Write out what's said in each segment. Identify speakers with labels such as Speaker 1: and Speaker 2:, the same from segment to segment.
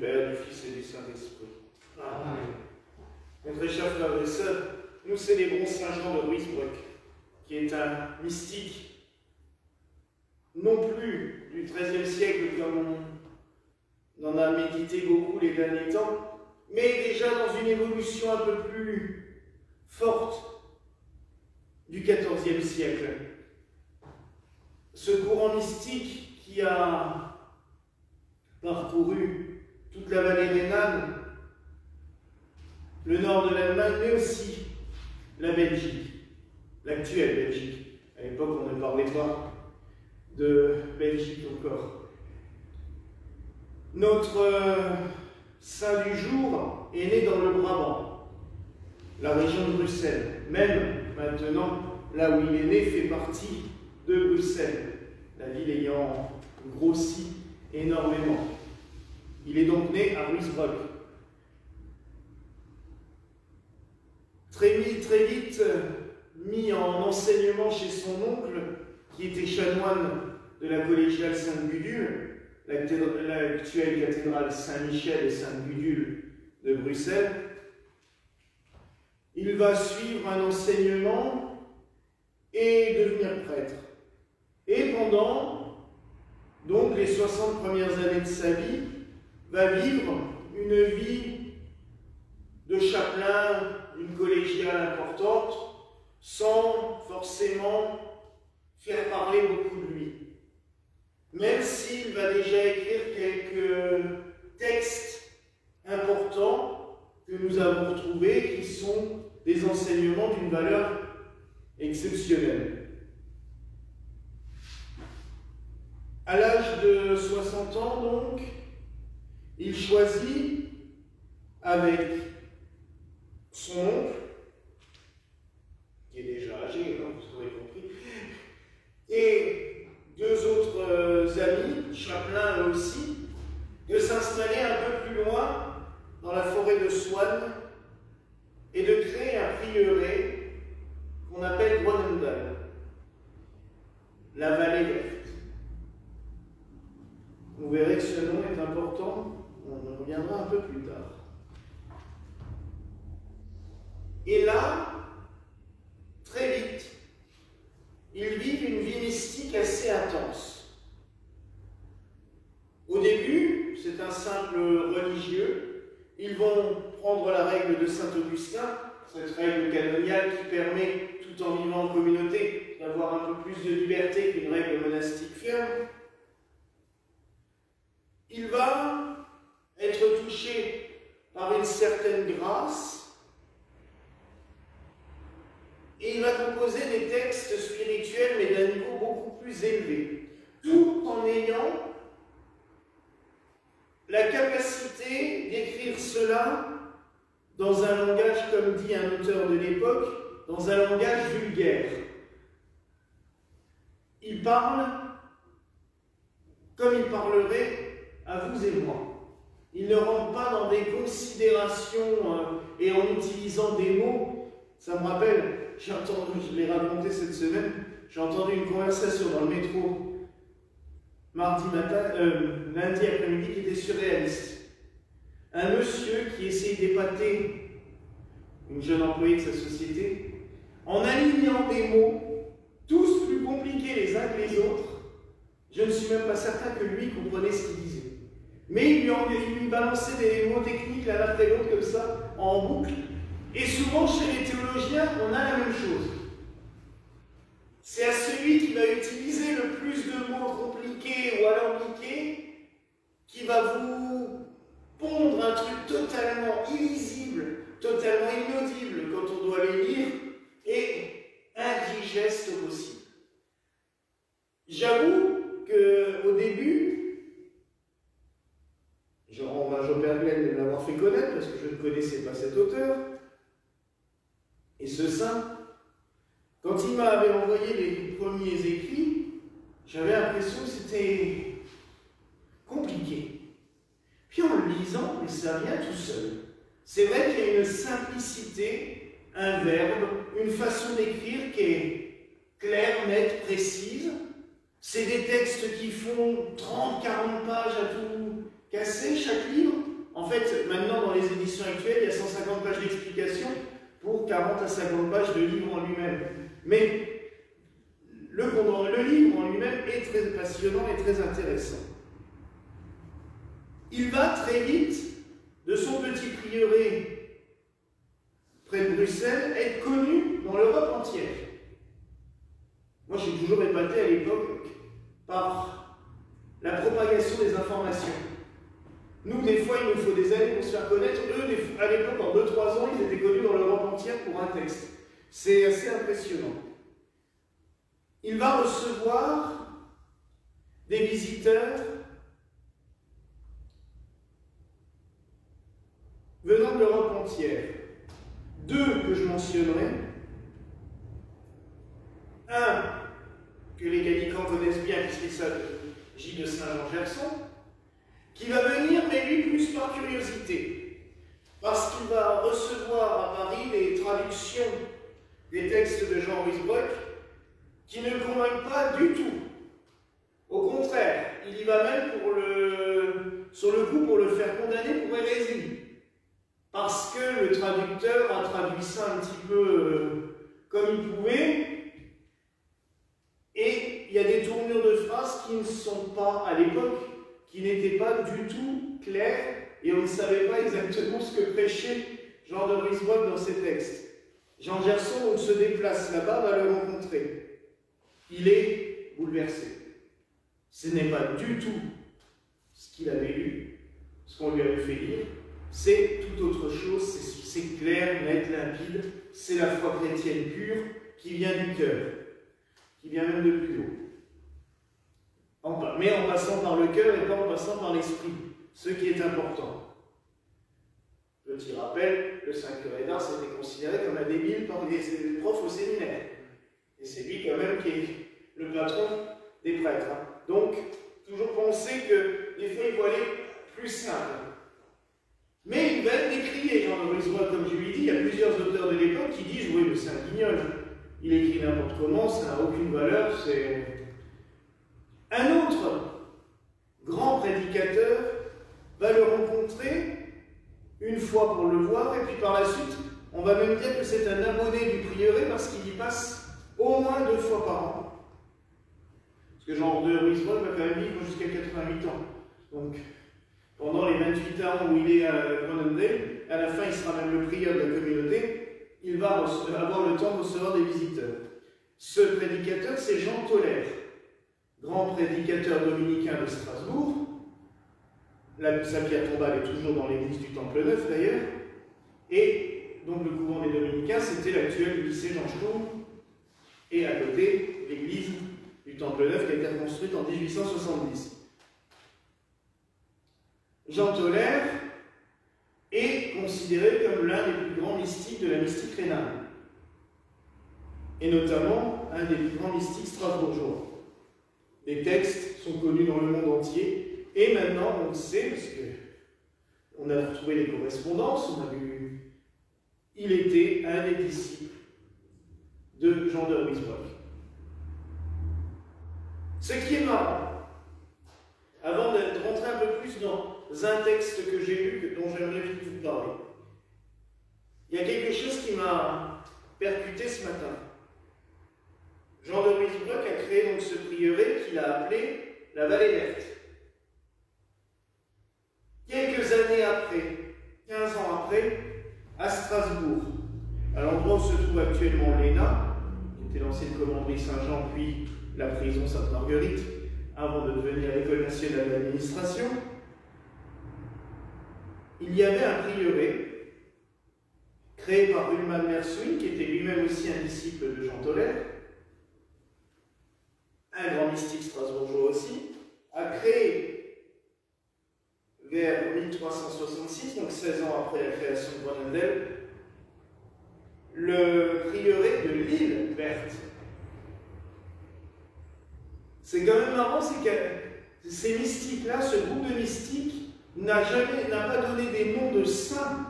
Speaker 1: Père, du Fils et du Saint-Esprit. Amen. Mes très chers frères et sœurs, nous célébrons Saint Jean de Ruysbroek, qui est un mystique, non plus du XIIIe siècle comme on en a médité beaucoup les derniers temps, mais déjà dans une évolution un peu plus forte du XIVe siècle. Ce courant mystique qui a parcouru toute la vallée rhénane, le nord de l'Allemagne, mais aussi la Belgique, l'actuelle Belgique. À l'époque, on ne parlait pas de Belgique encore. Notre saint du jour est né dans le Brabant, la région de Bruxelles. Même maintenant, là où il est né, fait partie de Bruxelles, la ville ayant grossi énormément. Il est donc né à Ruysbroek. Très vite mis en enseignement chez son oncle, qui était chanoine de la collégiale Sainte-Gudule, l'actuelle cathédrale Saint-Michel et Sainte-Gudule de Bruxelles. Il va suivre un enseignement et devenir prêtre. Et pendant donc les 60 premières années de sa vie, va vivre une vie de chapelain d'une collégiale importante, sans forcément faire parler beaucoup de lui. Même s'il va déjà écrire quelques textes importants que nous avons retrouvés, qui sont des enseignements d'une valeur exceptionnelle. À l'âge de 60 ans, donc, il choisit, avec son oncle, qui est déjà âgé, hein, vous aurez compris, et deux autres amis, chapelains eux aussi, de s'installer un peu plus loin, dans la forêt de Swann, et de créer un prieuré qu'on appelle Groenendael, la vallée verte. Vous verrez que ce nom est important, on y reviendra un peu plus tard. Et là, très vite, ils vivent une vie mystique assez intense. Au début, c'est un simple religieux. Ils vont prendre la règle de saint Augustin, cette règle canoniale qui permet, tout en vivant en communauté, d'avoir un peu plus de liberté qu'une règle monastique ferme. Il va être touché par une certaine grâce et il va composer des textes spirituels, mais d'un niveau beaucoup plus élevé, tout en ayant la capacité d'écrire cela dans un langage, comme dit un auteur de l'époque, dans un langage vulgaire. Il parle comme il parlerait à vous et moi. Il ne rentre pas dans des considérations et en utilisant des mots. Ça me rappelle, je l'ai raconté cette semaine, j'ai entendu une conversation dans le métro lundi après-midi qui était surréaliste. Un monsieur qui essayait d'épater une jeune employée de sa société en alignant des mots, tous plus compliqués les uns que les autres. Je ne suis même pas certain que lui comprenait ce qu'il disait. Mais il lui balançait des mots techniques l'un après l'autre comme ça, en boucle. Et souvent, chez les théologiens, on a la même chose. C'est à celui qui va utiliser le plus de mots compliqués ou alambiqués qui va vous pondre un truc totalement illisible, totalement inaudible quand on doit les lire, et indigeste au possible. J'avoue qu'au début, je rends hommage au Père Glenn de l'avoir fait connaître parce que je ne connaissais pas cet auteur, et ce saint, quand il m'avait envoyé les premiers écrits, j'avais l'impression que c'était compliqué. Puis en le lisant, mais ça vient tout seul. C'est vrai qu'il y a une simplicité, un verbe, une façon d'écrire qui est claire, nette, précise. C'est des textes qui font 30-40 pages à tout casser, chaque livre. En fait, maintenant, dans les éditions actuelles, il y a 150 pages d'explication pour 40 à 50 pages de livre en lui-même. Mais le livre en lui-même est très passionnant et très intéressant. Il va très vite, de son petit prieuré près de Bruxelles, être connu dans l'Europe entière. Moi, j'ai toujours épaté à l'époque par la propagation des informations. Nous, des fois, il nous faut des années pour se faire connaître. Eux, à l'époque, en 2-3 ans, ils étaient connus dans l'Europe entière pour un texte. C'est assez impressionnant. Il va recevoir des visiteurs venant de l'Europe entière. 2 que je mentionnerai. Un que les Gallicans connaissent bien puisqu'il s'agit de Saint-Jean-Gerson, qui va venir, mais lui plus par curiosité, parce qu'il va recevoir à Paris les traductions des textes de Jean Ruysbroeck qui ne le convainquent pas du tout. Au contraire, il y va même sur le coup pour le faire condamner pour hérésie, parce que le traducteur a traduit ça un petit peu comme il pouvait, et il y a des tournures de phrases qui ne sont pas, à l'époque, qui n'étaient pas du tout claires, et on ne savait pas exactement ce que prêchait Jean de Ruysbroeck dans ses textes. Jean Gerson, donc, se déplace là-bas, va le rencontrer. Il est bouleversé. Ce n'est pas du tout ce qu'il avait lu, ce qu'on lui avait fait lire, c'est tout autre chose, c'est clair, net, limpide, c'est la foi chrétienne pure qui vient du cœur, qui vient même de plus haut. Mais en passant par le cœur et pas en passant par l'esprit, ce qui est important. Petit rappel, le saint curé d'Ars était considéré comme un débile par les profs au séminaire. Et c'est lui quand même qui est le patron des prêtres. Hein. Donc, toujours penser que des fois il faut aller plus simple. Mais il va être décrié, Jean de Ruysbroeck, comme je lui ai dit, il y a plusieurs auteurs de l'époque qui disent oui, mais c'est un guignol. Il écrit n'importe comment, ça n'a aucune valeur, c'est. Un autre grand prédicateur va le rencontrer une fois pour le voir, et puis par la suite, on va même dire que c'est un abonné du prieuré parce qu'il y passe au moins 2 fois par an. Parce que Jean de Ruysbroeck va quand même vivre jusqu'à 88 ans. Donc, pendant les 28 ans où il est à Grenoble, à la fin, il sera même le prieur de la communauté, il va avoir le temps de recevoir des visiteurs. Ce prédicateur, c'est Jean Tolère, grand prédicateur dominicain de Strasbourg. Sa pierre tombale est toujours dans l'église du Temple Neuf d'ailleurs. Et donc le couvent des dominicains, c'était l'actuel lycée Jean Sturm. Et à côté, l'église du Temple Neuf qui a été reconstruite en 1870. Jean Tolère est considéré comme l'un des plus grands mystiques de la mystique rhénane. Et notamment un des plus grands mystiques strasbourgeois. Les textes sont connus dans le monde entier, et maintenant on le sait, parce qu'on a retrouvé les correspondances, on a vu, il était un des disciples de Jean de Ruysbroeck. Ce qui est marrant, avant de rentrer un peu plus dans un texte que j'ai lu, dont j'aimerais vous parler, il y a quelque chose qui m'a percuté ce matin. Jean de Ruysbroeck a créé donc ce prieuré qu'il a appelé la Vallée Verte. Quelques années après, 15 ans après, à Strasbourg, à l'endroit où se trouve actuellement l'ENA, qui était l'ancienne commanderie Saint-Jean, puis la prison Sainte-Marguerite, avant de devenir l'École nationale d'administration, il y avait un prieuré créé par Ulman Merswin, qui était lui-même aussi un disciple de Jean Tolère, un grand mystique strasbourgeois aussi, a créé vers 1366, donc 16 ans après la création de Groenendael, le prieuré de l'île Verte. C'est quand même marrant, c'est que ces mystiques-là, ce groupe de mystiques, n'a pas donné des noms de saints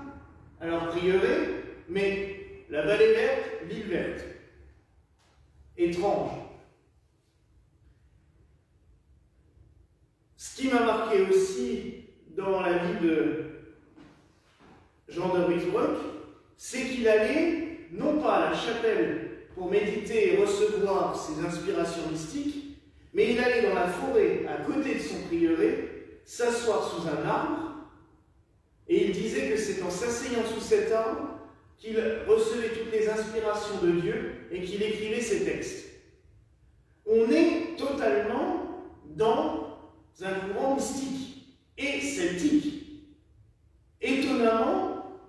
Speaker 1: à leur prieuré, mais la Vallée Verte, l'île Verte. Étrange. Ce qui m'a marqué aussi dans la vie Jean de Ruysbroeck, c'est qu'il allait, non pas à la chapelle pour méditer et recevoir ses inspirations mystiques, mais il allait dans la forêt, à côté de son prieuré, s'asseoir sous un arbre, et il disait que c'est en s'asseyant sous cet arbre qu'il recevait toutes les inspirations de Dieu et qu'il écrivait ses textes. On est totalement dans un courant mystique et celtique. Étonnamment,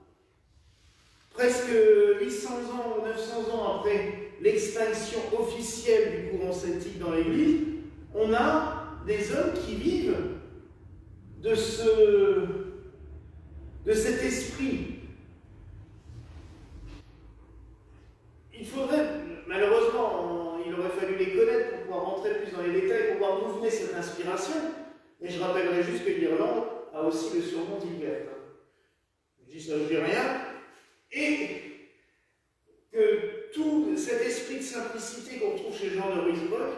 Speaker 1: presque 800 ans ou 900 ans après l'extinction officielle du courant celtique dans l'Église, on a des hommes qui vivent de cet esprit. Il faudrait, malheureusement, il aurait fallu les connaître pour pouvoir rentrer plus dans les détails, pour voir d'où venait cette inspiration. Mais je rappellerai juste que l'Irlande a aussi le surnom d'Ilbert. Je dis ça, je dis rien. Et que tout cet esprit de simplicité qu'on trouve chez Jean de Ruysbroeck,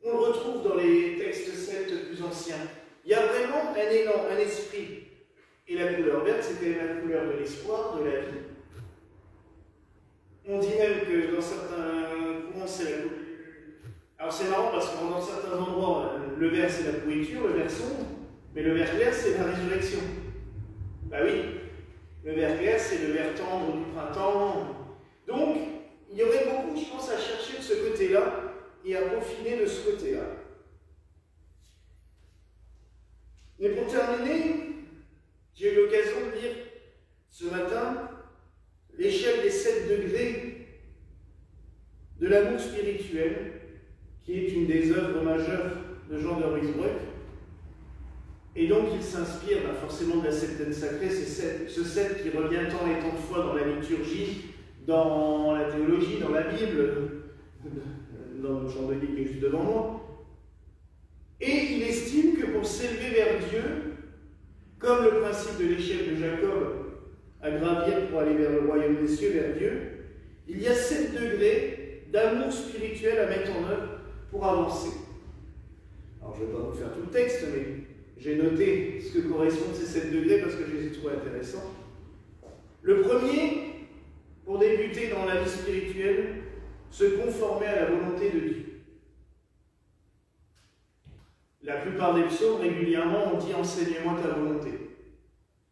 Speaker 1: on le retrouve dans les textes celtes plus anciens. Il y a vraiment un élan, un esprit. Et la couleur verte, c'était la couleur de l'espoir, de la vie. On dit même que dans certains courants, c'est la couleur. Alors c'est marrant parce que dans certains endroits, le vert c'est la pourriture, le vert sombre, mais le vert clair c'est la résurrection. Bah oui, le vert clair c'est le vert tendre du printemps. Donc, il y aurait beaucoup, je pense, à chercher de ce côté-là et à peaufiner de ce côté-là. Mais pour terminer, j'ai eu l'occasion de lire ce matin l'échelle des 7 degrés de l'amour spirituel, qui est une des œuvres majeures de Jean de Ruysbroeck. Et donc il s'inspire forcément de la septaine sacrée, ce 7 qui revient tant et tant de fois dans la liturgie, dans la théologie, dans la Bible, dans le genre de livre qui est juste devant moi. Et il estime que pour s'élever vers Dieu, comme le principe de l'échelle de Jacob à gravir pour aller vers le royaume des cieux, vers Dieu, il y a 7 degrés d'amour spirituel à mettre en œuvre pour avancer. Alors je ne vais pas vous faire tout le texte, mais j'ai noté ce que correspondent ces 7 degrés parce que je les ai trouvés intéressants. Le premier, pour débuter dans la vie spirituelle, se conformer à la volonté de Dieu. La plupart des psaumes, régulièrement, on dit « Enseigne-moi ta volonté »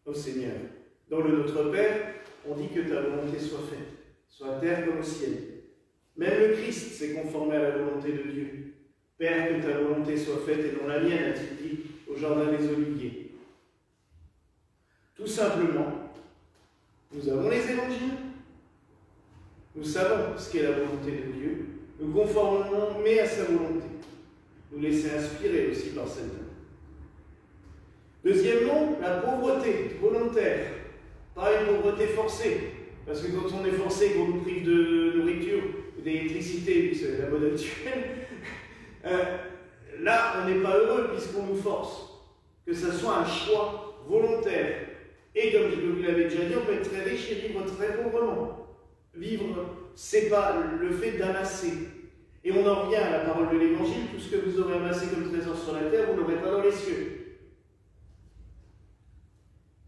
Speaker 1: au Seigneur. Dans le Notre Père, on dit que ta volonté soit faite, soit à terre comme au ciel. Même le Christ s'est conformé à la volonté de Dieu. Père, que ta volonté soit faite et non la mienne, a-t-il dit au jardin des Oliviers. Tout simplement, nous avons les évangiles, nous savons ce qu'est la volonté de Dieu, nous conformons mais à sa volonté. Nous laisser inspirer aussi par celle-là. Deuxièmement, la pauvreté volontaire, pas une pauvreté forcée, parce que quand on est forcé, qu'on nous prive de nourriture, d'électricité, c'est la mode actuelle, là on n'est pas heureux puisqu'on nous force. Que ce soit un choix volontaire. Et comme je vous l'avais déjà dit, on peut être très riche et vivre très pauvrement. Vivre, c'est pas le fait d'amasser. Et on en revient à la parole de l'Évangile, tout ce que vous aurez amassé comme trésor sur la terre, vous ne l'aurez pas dans les cieux.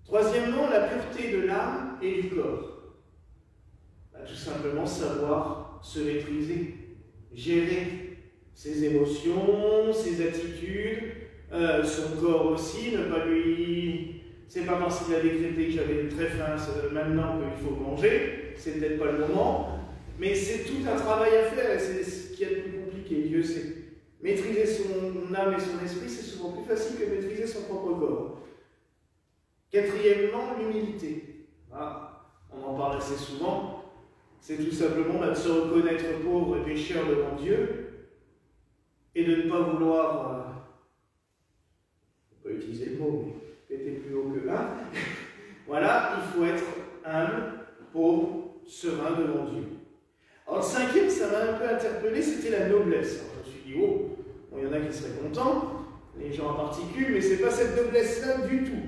Speaker 1: Troisièmement, la pureté de l'âme et du corps. Tout simplement savoir se maîtriser, gérer ses émotions, ses attitudes, son corps aussi, ne pas lui... C'est pas parce qu'il a décrété que j'avais très faim maintenant qu'il faut manger, c'est peut-être pas le moment, mais c'est tout un travail à faire et c'est ce qui est le plus compliqué. Dieu sait. Maîtriser son âme et son esprit, c'est souvent plus facile que maîtriser son propre corps. Quatrièmement, l'humilité. Ah, on en parle assez souvent. C'est tout simplement de se reconnaître pauvre et pécheur devant Dieu et de ne pas vouloir, on peut utiliser le mot, mais péter plus haut que là. Voilà, il faut être humble, pauvre, serein devant Dieu. Alors le cinquième, ça m'a un peu interpellé, c'était la noblesse. Alors, je me suis dit, oh, bon, il y en a qui seraient contents, les gens en particulier, mais c'est pas cette noblesse-là du tout.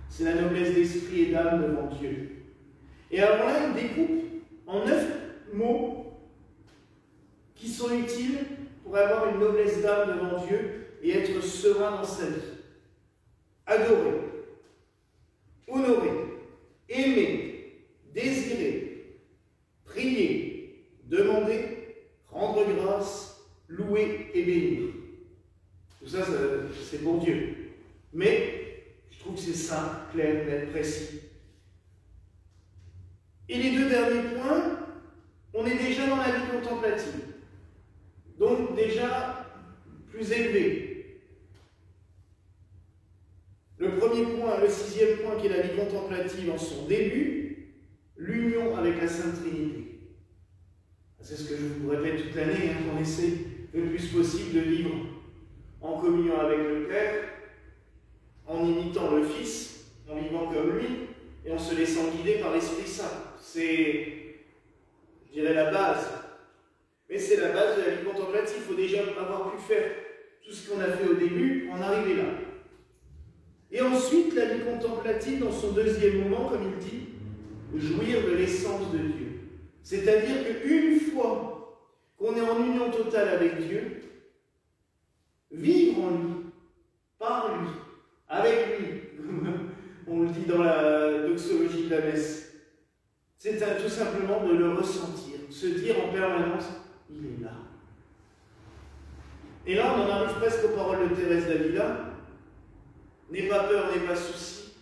Speaker 1: C'est la noblesse d'esprit et d'âme devant Dieu. Et alors là, il découpe en 9 mots qui sont utiles pour avoir une noblesse d'âme devant Dieu et être serein dans sa vie. Adorer. honorer, aimer, désirer, prier, demander, rendre grâce, louer et bénir. Tout ça, c'est pour Dieu. Mais je trouve que c'est simple, clair, net, précis. Et les deux derniers points, on est déjà dans la vie contemplative. Donc déjà plus élevé. Le premier point, le sixième point qui est la vie contemplative en son début, l'union avec la Sainte Trinité. C'est ce que je vous répète toute l'année, qu'on essaie le plus possible de vivre en communion avec le Père, en imitant le Fils, en vivant comme lui, et en se laissant guider par l'Esprit Saint. C'est, je dirais, la base. Mais c'est la base de la vie contemplative. Il faut déjà avoir pu faire tout ce qu'on a fait au début pour en arriver là. Et ensuite, la vie contemplative, dans son deuxième moment, comme il dit, jouir de l'essence de Dieu. C'est-à-dire qu'une fois qu'on est en union totale avec Dieu, vivre en lui, par lui, avec lui, on le dit dans la doxologie de la messe, c'est tout simplement de le ressentir, se dire en permanence, il est là. Et là, on en arrive presque aux paroles de Thérèse d'Avila. N'aie pas peur, n'aie pas souci,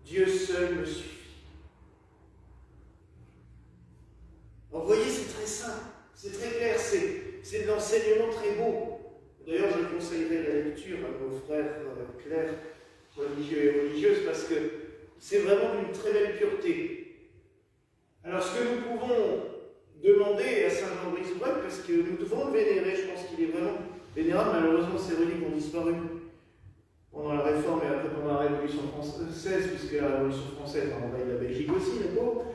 Speaker 1: Dieu seul me suffit. Donc, vous voyez, c'est très simple, c'est très clair, c'est de l'enseignement très beau. D'ailleurs, je conseillerais la lecture à nos frères clercs, religieux et religieuses, parce que c'est vraiment d'une très belle pureté. Alors, ce que nous pouvons demander à Saint Jean-Brice-Breuil, parce que nous devons le vénérer, je pense qu'il est vraiment vénérable, malheureusement ces reliques ont disparu pendant la Réforme et après pendant la Révolution française, puisque la Révolution française a envahi la Belgique aussi, les pauvres.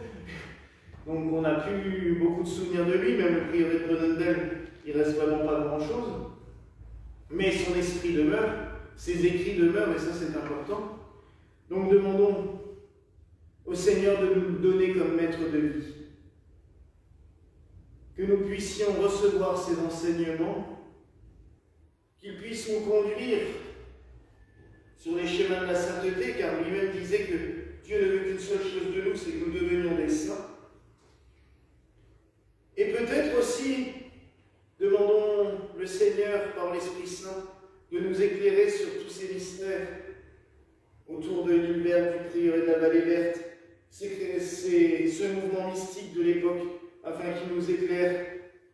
Speaker 1: Donc on n'a plus beaucoup de souvenirs de lui, même le prieuré de Grenoble, il reste vraiment pas grand-chose. Mais son esprit demeure, ses écrits demeurent, et ça c'est important. Donc demandons au Seigneur de nous donner comme maître de vie, que nous puissions recevoir ses enseignements, qu'il puisse nous conduire sur les chemins de la sainteté, car lui-même disait que Dieu ne veut qu'une seule chose de nous, c'est que nous devenions des saints. Et peut-être aussi, demandons le Seigneur par l'Esprit Saint de nous éclairer sur tous ces mystères autour de l'île verte, du prieuré de la Vallée verte, c'est ce mouvement mystique de l'époque, afin qu'il nous éclaire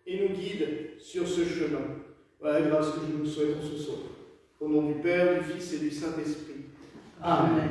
Speaker 1: et nous guide sur ce chemin. Voilà la grâce que nous nous souhaitons ce soir. Au nom du Père, du Fils et du Saint-Esprit. Amen.